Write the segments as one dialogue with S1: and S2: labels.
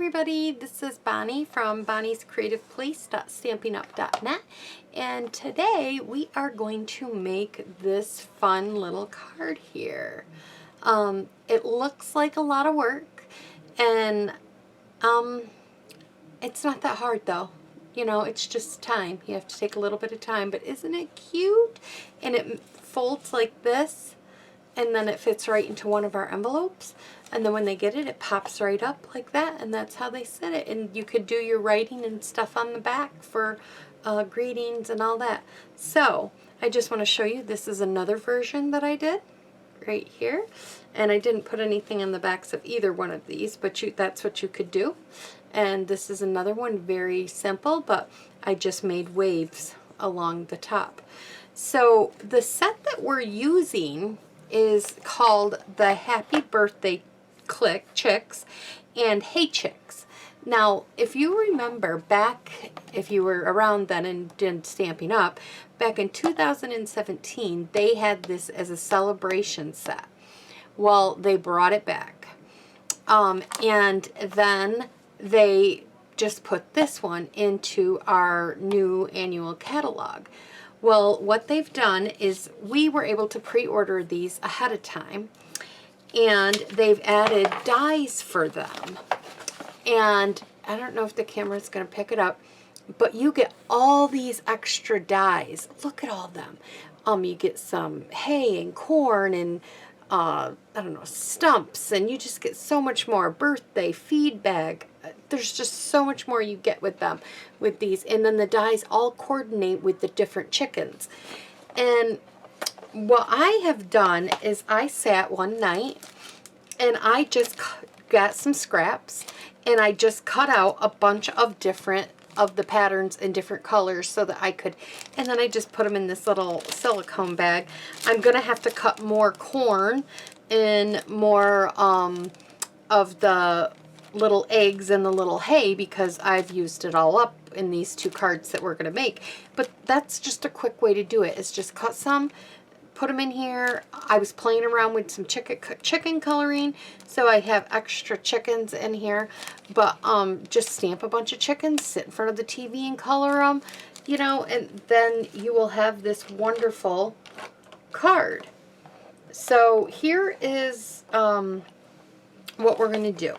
S1: everybody, this is Bonnie from Bonnie's Creative Place.stampinup.net, and today we are going to make this fun little card here. It looks like a lot of work, and it's not that hard though. You know, it's just time. You have to take a little bit of time, but isn't it cute? And it folds like this, and then it fits right into one of our envelopes, and then when they get it, it pops right up like that, and that's how they sit it. And you could do your writing and stuff on the back for greetings and all that. So I just want to show you, this is another version that I did right here, and I didn't put anything on the backs of either one of these, but that's what you could do. And this is another one, very simple, but I just made waves along the top. So the set that we're using is called the Happy Birthday Chicks and Hey Chicks. Now, if you remember back, if you were around then and did Stampin' Up, back in 2017, they had this as a celebration set. Well, they brought it back. And then they just put this one into our new annual catalog. Well, what they've done is we were able to pre-order these ahead of time, and they've added dies for them. And I don't know if the camera is going to pick it up, but you get all these extra dies. Look at all of them. You get some hay and corn and I don't know, stumps, and you just get so much more. Birthday, feed bag. There's just so much more you get with them, with these. And then the dies all coordinate with the different chickens. And what I have done is I sat one night and I just got some scraps and I just cut out a bunch of different of the patterns in different colors so that I could, and then I just put them in this little silicone bag. I'm gonna have to cut more corn and more of the little eggs and the little hay because I've used it all up in these two cards that we're gonna make. But that's just a quick way to do it, is just cut some, put them in here. I was playing around with some chicken coloring, so I have extra chickens in here. But just stamp a bunch of chickens, sit in front of the TV and color them, you know, and then you will have this wonderful card. So here is what we're going to do.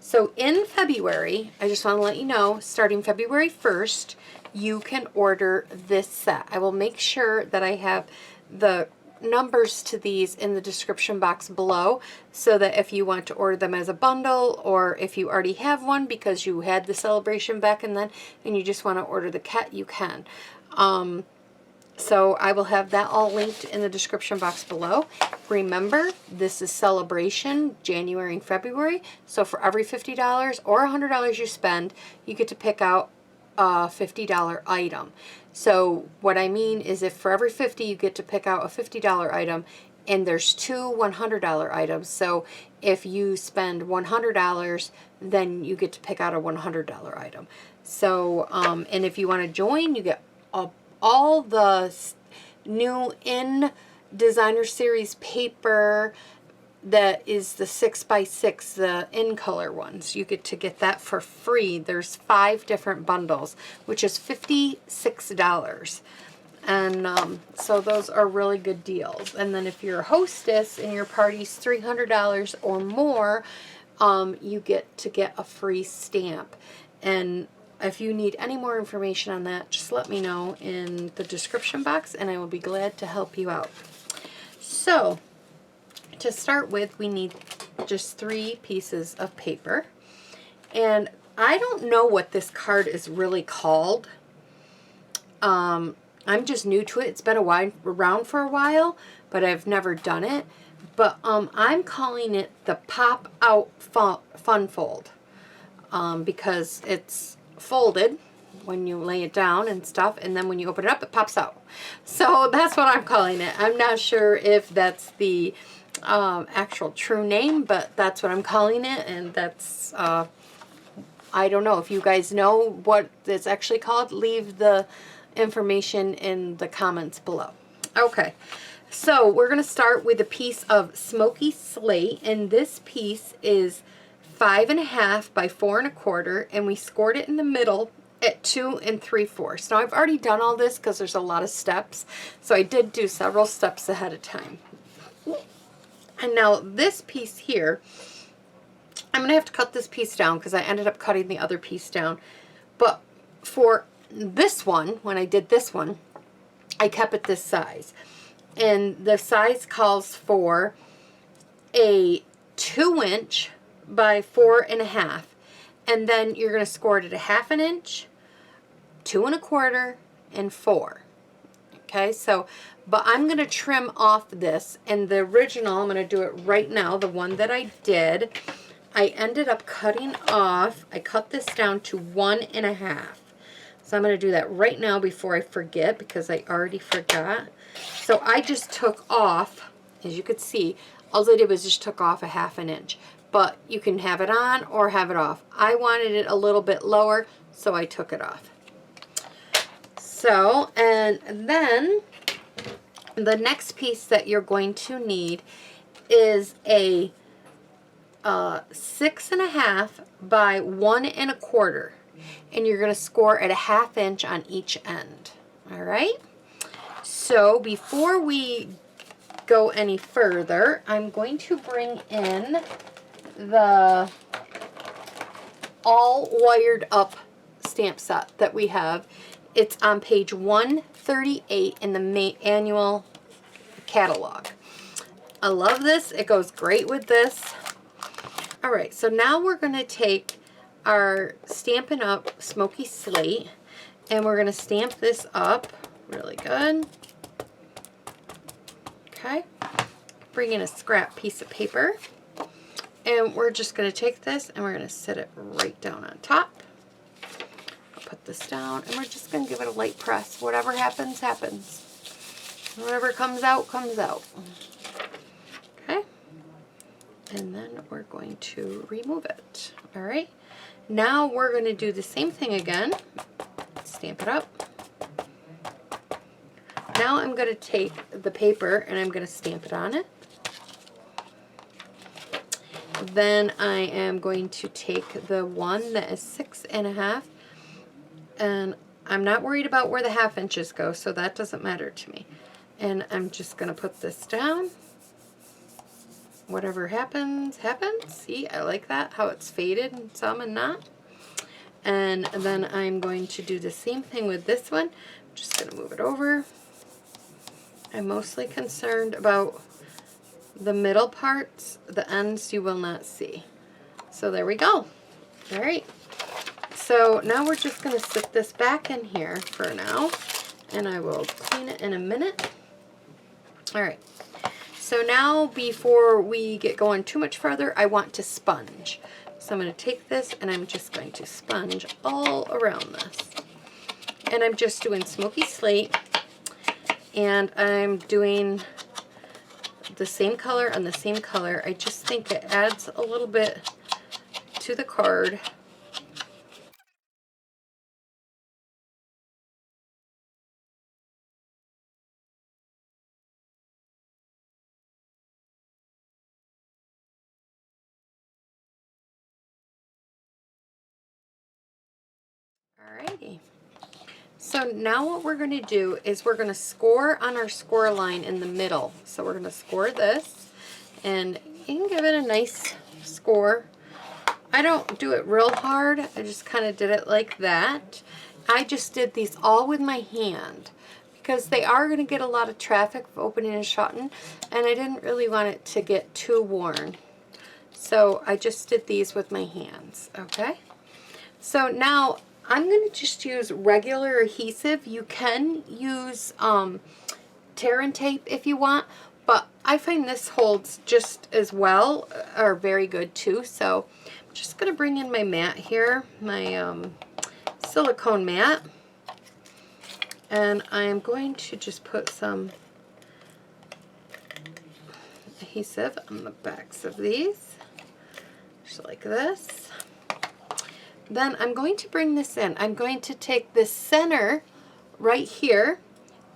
S1: So in February, I just want to let you know, starting February 1st, you can order this set. I will make sure that I have the numbers to these in the description box below, so that if you want to order them as a bundle, or if you already have one because you had the celebration back and then and you just want to order the kit, you can. So I will have that all linked in the description box below. Remember, this is celebration January and February, so for every $50 or $100 you spend, you get to pick out a $50 item. So what I mean is, if for every 50 you get to pick out a $50 item, and there's two $100 items. So if you spend $100, then you get to pick out a $100 item. So and if you want to join, you get all the new in designer series paper that is the 6x6, the in color ones. You get to get that for free. There's 5 different bundles, which is $56. And so those are really good deals. And then if you're a hostess and your party's $300 or more, you get to get a free stamp. And if you need any more information on that, just let me know in the description box and I will be glad to help you out. So to start with, we need just 3 pieces of paper. And I don't know what this card is really called. I'm just new to it. It's been around for a while, but I've never done it. But I'm calling it the Pop Out Fun Fold, because it's folded when you lay it down and stuff, and then when you open it up, it pops out. So that's what I'm calling it. I'm not sure if that's the actual true name, but that's what I'm calling it. And that's I don't know if you guys know what it's actually called. Leave the information in the comments below. Okay, so we're going to start with a piece of Smoky Slate, and this piece is 5.5 by 4 1/4, and we scored it in the middle at 2 3/4. Now I've already done all this because there's a lot of steps, so I did do several steps ahead of time. And now this piece here, I'm gonna have to cut this piece down because I ended up cutting the other piece down. But for this one, when I did this one, I kept it this size. And the size calls for a 2" by 4 1/2. And then you're going to score it at 1/2 inch, 2 1/4, and 4. Okay, so, but I'm going to trim off this. And the original, I'm going to do it right now, the one that I did, I ended up cutting off, I cut this down to 1 1/2. So I'm going to do that right now before I forget, because I already forgot. So I just took off, as you could see, all I did was just took off a 1/2 inch. But you can have it on or have it off. I wanted it a little bit lower, so I took it off. So, and then the next piece that you're going to need is a 6.5 by 1 1/4. And you're going to score at a 1/2 inch on each end. All right? So before we go any further, I'm going to bring in the all wired up stamp set that we have. It's on page 138 in the annual catalog. I love this. It goes great with this. All right, so now we're going to take our Stampin' Up! Smoky Slate, and we're going to stamp this up really good. Okay, bring in a scrap piece of paper, and we're just going to take this and we're going to set it right down on top. I'll put this down, and we're just going to give it a light press. Whatever happens, happens. Whatever comes out, comes out. Okay, and then we're going to remove it. All right. Now we're going to do the same thing again. Stamp it up. Now I'm going to take the paper and I'm going to stamp it on it. Then I am going to take the one that is 6.5, and I'm not worried about where the 1/2 inches go, so that doesn't matter to me. And I'm just going to put this down. Whatever happens, happens. See, I like that, how it's faded and some and not. And then I'm going to do the same thing with this one. I'm just going to move it over. I'm mostly concerned about the middle parts. The ends you will not see. So there we go. All right. So now we're just going to sit this back in here for now, and I will clean it in a minute. All right. So now, before we get going too much further, I want to sponge. So I'm going to take this and I'm just going to sponge all around this. And I'm just doing Smoky Slate, and I'm doing the same color and the same color. I just think it adds a little bit to the card. Alrighty. So now what we're going to do is we're going to score on our score line in the middle. So we're going to score this, and you can give it a nice score. I don't do it real hard. I just kind of did it like that. I just did these all with my hand because they are going to get a lot of traffic opening and shutting, and I didn't really want it to get too worn. So I just did these with my hands, okay? So now I'm going to just use regular adhesive. You can use tear and tape if you want, but I find this holds just as well, or very good too. So I'm just going to bring in my mat here, my silicone mat, and I'm going to just put some adhesive on the backs of these, just like this. Then I'm going to bring this in. I'm going to take the center right here,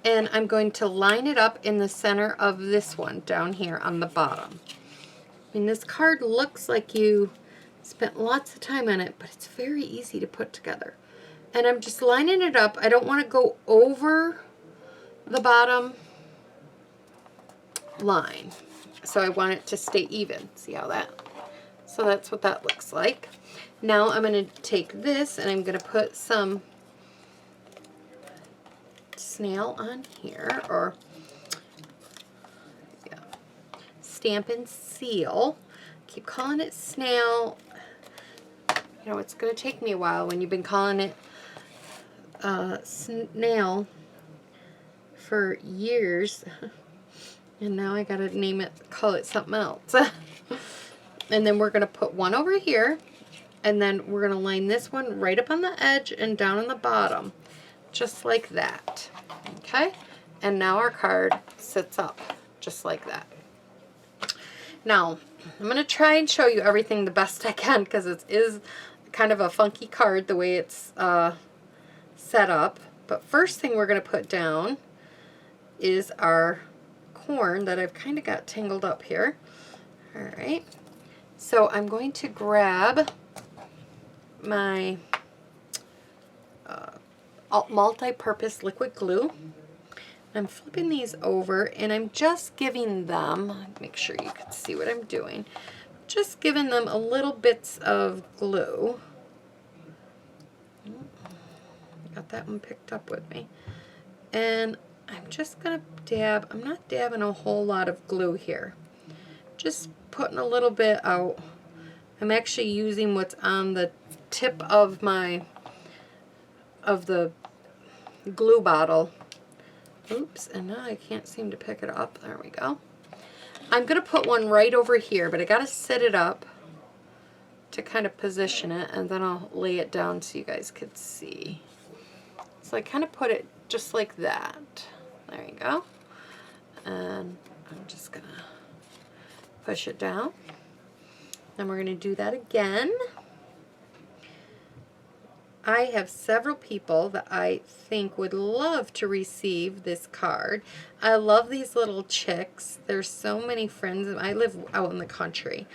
S1: and I'm going to line it up in the center of this one down here on the bottom. I mean, this card looks like you Spent lots of time on it, but it's very easy to put together. And I'm just lining it up. I don't want to go over the bottom line. So I want it to stay even. See how that? So that's what that looks like. Now I'm going to take this and I'm going to put some snail on here, or yeah, Stampin' Seal. Keep calling it snail. You know, it's going to take me a while when you've been calling it snail for years. And now I got to name it, call it something else. And then we're going to put one over here. And then we're going to line this one right up on the edge and down on the bottom. Just like that. Okay? And now our card sits up just like that. Now, I'm going to try and show you everything the best I can because it is kind of a funky card the way it's set up. But first thing we're going to put down is our corn that I've kind of got tangled up here. Alright. So I'm going to grab my multi-purpose liquid glue. I'm flipping these over and I'm just giving them, make sure you can see what I'm doing, just giving them a little bits of glue. Got that one picked up with me. And I'm just going to dab, I'm not dabbing a whole lot of glue here. Just putting a little bit out. I'm actually using what's on the tip of the glue bottle. Oops, and now I can't seem to pick it up. There we go. I'm going to put one right over here, but I got to set it up to kind of position it, and then I'll lay it down so you guys could see. So I kind of put it just like that. There you go. And I'm just going to push it down. Then we're going to do that again. I have several people that I think would love to receive this card. I love these little chicks. There's so many friends. I live out in the country,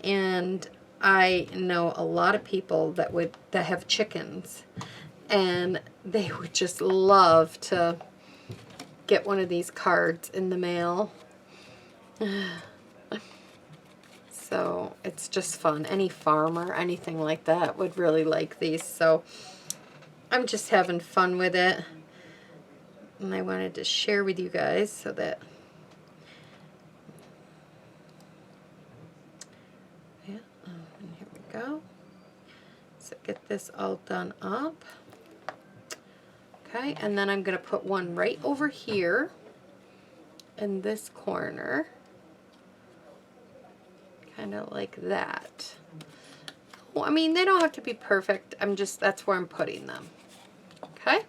S1: and I know a lot of people that have chickens, and they would just love to get one of these cards in the mail. So it's just fun. Any farmer, anything like that would really like these. So I'm just having fun with it. And I wanted to share with you guys so that, yeah, and here we go. So get this all done up. Okay, and then I'm going to put one right over here in this corner. Kind of like that. Well, I mean, they don't have to be perfect. That's where I'm putting them. Okay,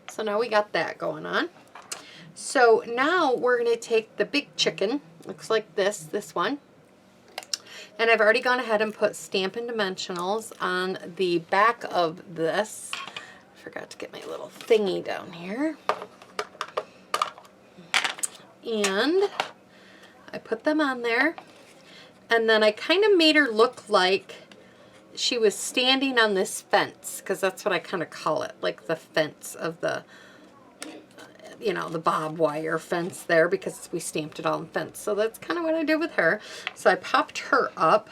S1: so now we got that going on. So now we're going to take the big chicken, looks like this one. And I've already gone ahead and put Stampin' Dimensionals on the back of this. I forgot to get my little thingy down here. And I put them on there. And then I kind of made her look like she was standing on this fence, because that's what I kind of call it, like the fence of the, you know, the barbed wire fence there, because we stamped it all in fence. So that's kind of what I did with her. So I popped her up.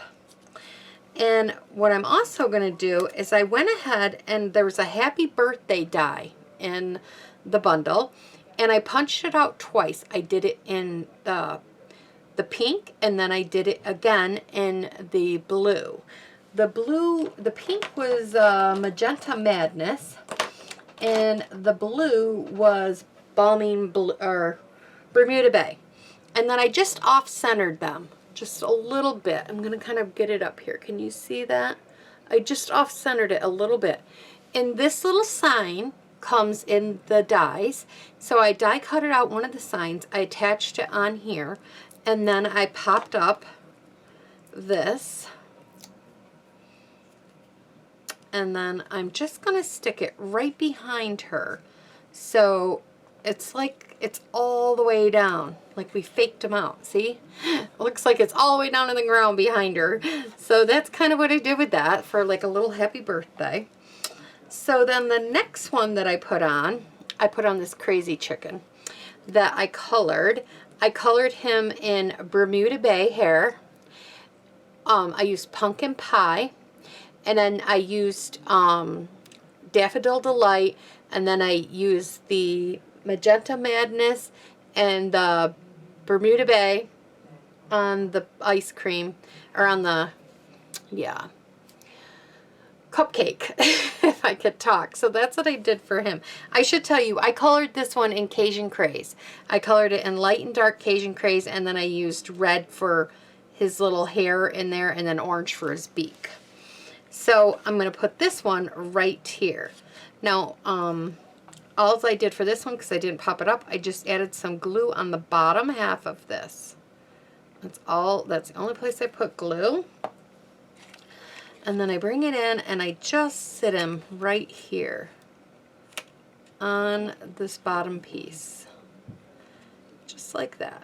S1: And what I'm also going to do is I went ahead and there was a happy birthday die in the bundle. And I punched it out twice. I did it in the pink, and then I did it again in the blue. The pink was Magenta Madness, and the blue was Balming Blue, or Bermuda Bay. And then I just off-centered them, just a little bit. I'm going to kind of get it up here. Can you see that? I just off-centered it a little bit. And this little sign comes in the dies. So I die cut it out one of the signs. I attached it on here. And then I popped up this. And then I'm just going to stick it right behind her. So it's like it's all the way down. Like we faked him out, see? It looks like it's all the way down in the ground behind her. So that's kind of what I did with that for like a little happy birthday. So then the next one that I put on this crazy chicken that I colored. I colored him in Bermuda Bay hair. I used Pumpkin Pie, and then I used Daffodil Delight, and then I used the Magenta Madness and the Bermuda Bay on the ice cream, or on the, yeah, cupcake, if I could talk. So that's what I did for him. I should tell you, I colored this one in Cajun Craze. I colored it in light and dark Cajun Craze, and then I used red for his little hair in there, and then orange for his beak. So I'm going to put this one right here. Now, all I did for this one, because I didn't pop it up, I just added some glue on the bottom half of this. That's the only place I put glue. And then I bring it in and I just sit him right here on this bottom piece. Just like that.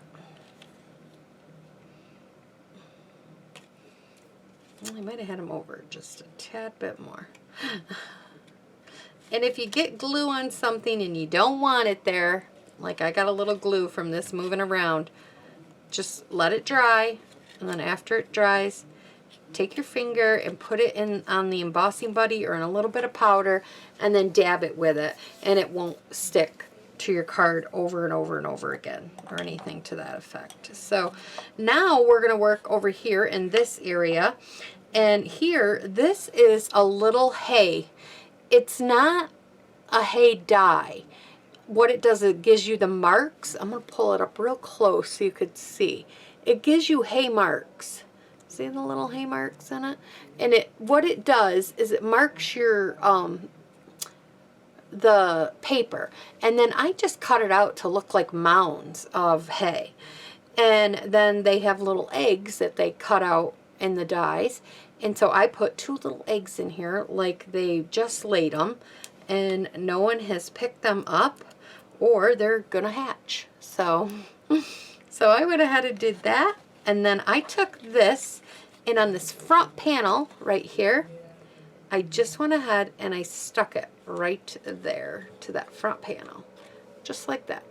S1: Well, I might have had him over just a tad bit more. And if you get glue on something and you don't want it there, like I got a little glue from this moving around, just let it dry, and then after it dries, take your finger and put it in on the embossing buddy or in a little bit of powder, and then dab it with it, and it won't stick to your card over and over and over again or anything to that effect. So now we're going to work over here in this area, and here this is a little hay. It's not a hay dye. What it does, it gives you the marks. I'm going to pull it up real close so you could see. It gives you hay marks. See the little hay marks in it? And what it does is it marks your the paper. And then I just cut it out to look like mounds of hay. And then they have little eggs that they cut out in the dies. And so I put 2 little eggs in here like they just laid them. And no one has picked them up, or they're going to hatch. So I went ahead and did that. And then I took this, and on this front panel right here, I just went ahead and I stuck it right there to that front panel, just like that.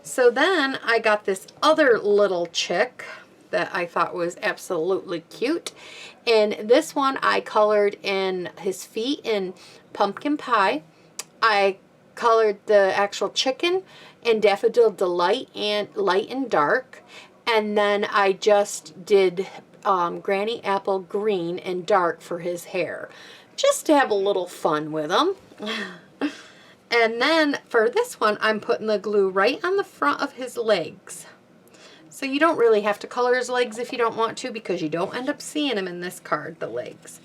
S1: So then I got this other little chick that I thought was absolutely cute. And this one I colored in his feet in Pumpkin Pie. I colored the actual chicken in Daffodil Delight and light and dark. And then I just did Granny Apple green and dark for his hair, just to have a little fun with him. And then for this one, I'm putting the glue right on the front of his legs. So you don't really have to color his legs if you don't want to, because you don't end up seeing him in this card, the legs.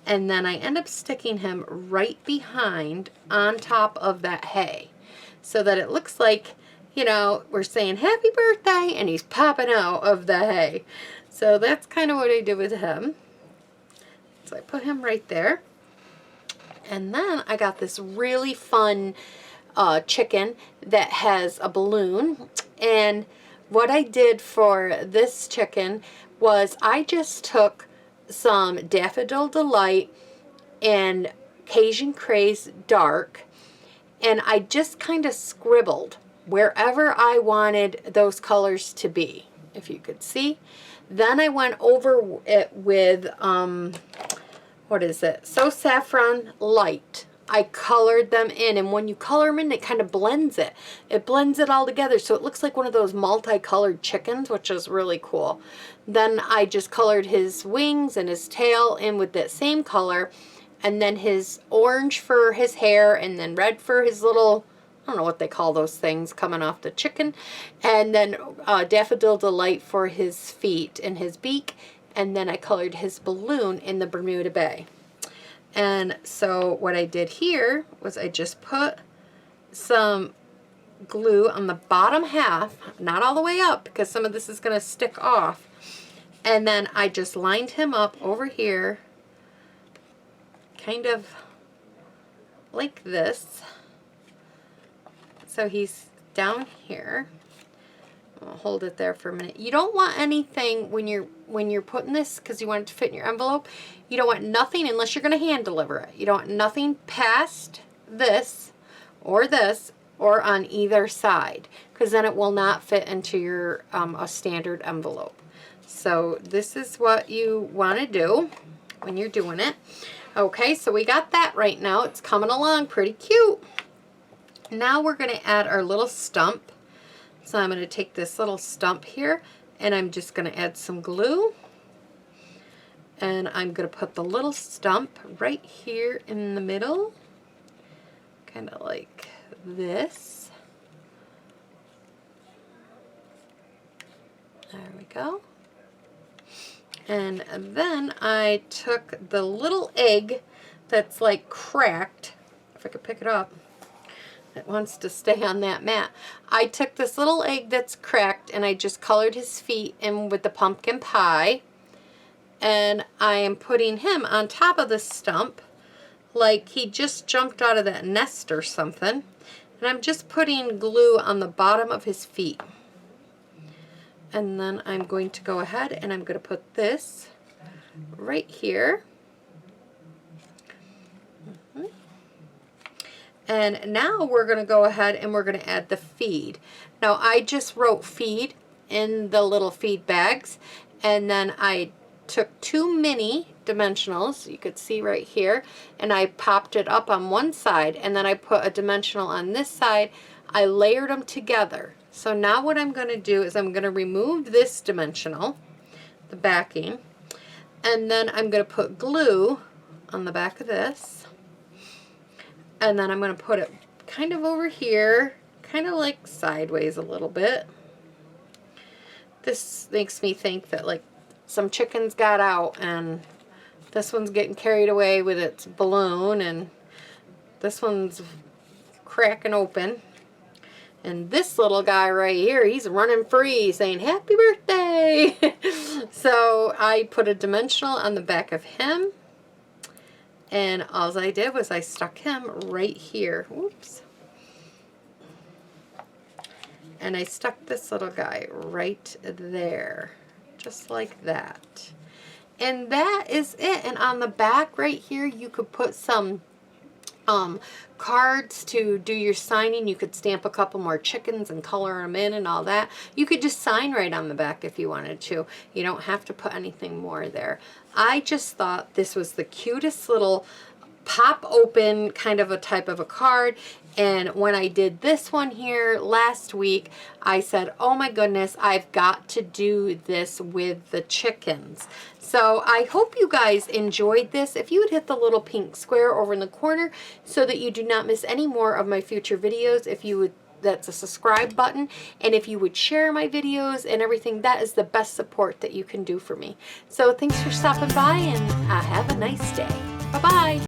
S1: And then I end up sticking him right behind on top of that hay, so that it looks like, you know, we're saying happy birthday and he's popping out of the hay. So that's kind of what I did with him. So I put him right there. And then I got this really fun chicken that has a balloon. And what I did for this chicken was I just took some Daffodil Delight and Cajun Craze Dark, and I just kind of scribbled wherever I wanted those colors to be, if you could see. Then I went over it with, what is it? So Saffron Light. I colored them in, and when you color them in, it kind of blends it. It blends it all together, so it looks like one of those multicolored chickens, which is really cool. Then I just colored his wings and his tail in with that same color, and then his orange for his hair, and then red for his little, I don't know what they call those things coming off the chicken, and then Daffodil Delight for his feet and his beak, and then I colored his balloon in the Bermuda Bay. And so what I did here was I just put some glue on the bottom half, not all the way up because some of this is going to stick off, and then I just lined him up over here kind of like this. So he's down here. I'll hold it there for a minute. You don't want anything when you're putting this, because you want it to fit in your envelope. You don't want nothing, unless you're going to hand deliver it. You don't want nothing past this or on either side, because then it will not fit into your a standard envelope. So this is what you want to do when you're doing it. Okay, so we got that right now. It's coming along pretty cute. Now we're going to add our little stump. So I'm going to take this little stump here, and I'm just going to add some glue. And I'm going to put the little stump right here in the middle, kind of like this. There we go. And then I took the little egg that's like cracked, if I could pick it up. It wants to stay on that mat. I took this little egg that's cracked, and I just colored his feet in with the pumpkin pie. And I am putting him on top of the stump like he just jumped out of that nest or something. And I'm just putting glue on the bottom of his feet. And then I'm going to go ahead and I'm going to put this right here. And now we're going to go ahead and we're going to add the feed. Now I just wrote feed in the little feed bags, and then I took 2 mini dimensionals, you could see right here, and I popped it up on one side, and then I put a dimensional on this side. I layered them together. So now what I'm going to do is I'm going to remove this dimensional, the backing, and then I'm going to put glue on the back of this. And then I'm going to put it kind of over here, kind of like sideways a little bit. This makes me think that like some chickens got out and this one's getting carried away with its balloon, and this one's cracking open. And this little guy right here, he's running free saying, "Happy birthday!" So I put a dimensional on the back of him. And all I did was I stuck him right here. Oops. And I stuck this little guy right there. Just like that. And that is it. And on the back right here, you could put some cards to do your signing. You could stamp a couple more chickens and color them in and all that. You could just sign right on the back if you wanted to. You don't have to put anything more there. I just thought this was the cutest little pop open kind of a type of a card. And when I did this one here last week, I said, oh my goodness, I've got to do this with the chickens. So I hope you guys enjoyed this. If you would hit the little pink square over in the corner so that you do not miss any more of my future videos, if you would, that's a subscribe button, and if you would share my videos and everything, that is the best support that you can do for me. So thanks for stopping by, and have a nice day. Bye-bye.